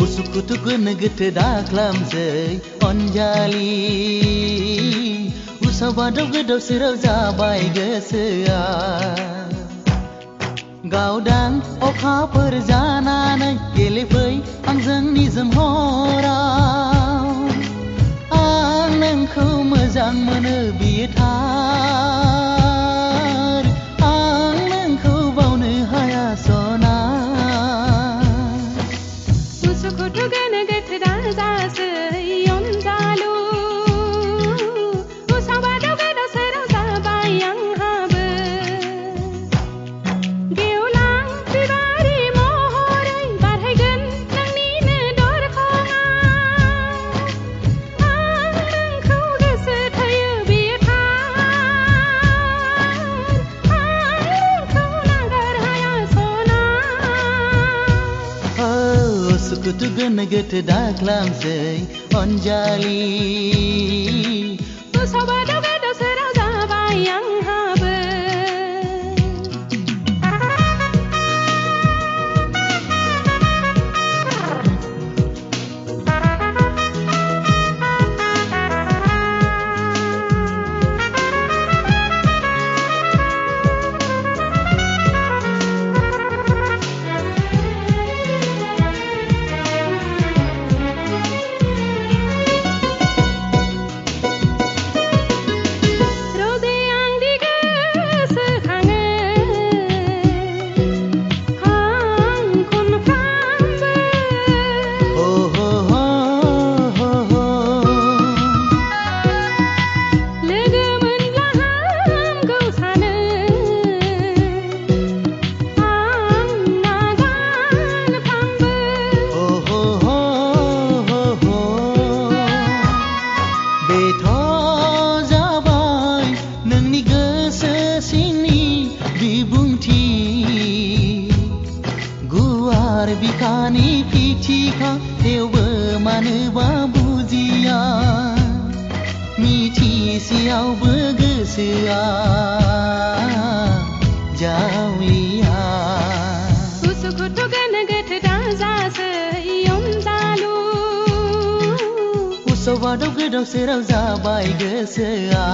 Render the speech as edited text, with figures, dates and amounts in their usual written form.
Usuk-utuk negete daklam zai onjali Usabadau gedau serau zabai gesea Gaudang okha perjalanan gelefai आंजों निजोम हराव आं नोंखौ मोजां मोनो बियो थार आं नोंखौ बावनो हाया सना Usuk-utuk negete dasai onjalu Usabadau gedau serau zabai yang habe Geulang pribadi mohorai barhaigan nangniनो दरखङा आं नोंखौ गोसो थोयो बियो थार आं नोंखौ नागार हाया सना Usuk-utuk negete daklam zai onjali Usabadau gedau serau zabai yang habe Rode yang digosoखाङो हां खनफ्रामबो Oh ho ho ho ho लोगो मोनब्ला हामगौ सानो आं नागारफ्रामबो Oh ho ho ho ho Beth' जाबाय नोंनि गोसो सिंनि बिबुंथि गुवार बिखानि खिथिखा थेवबो मानोबा बुजिया मिथिसेयावबो गोसोआ जावलिया Usuk-utuk negete dasai onjalu Usabadau gedau serau zabai gesea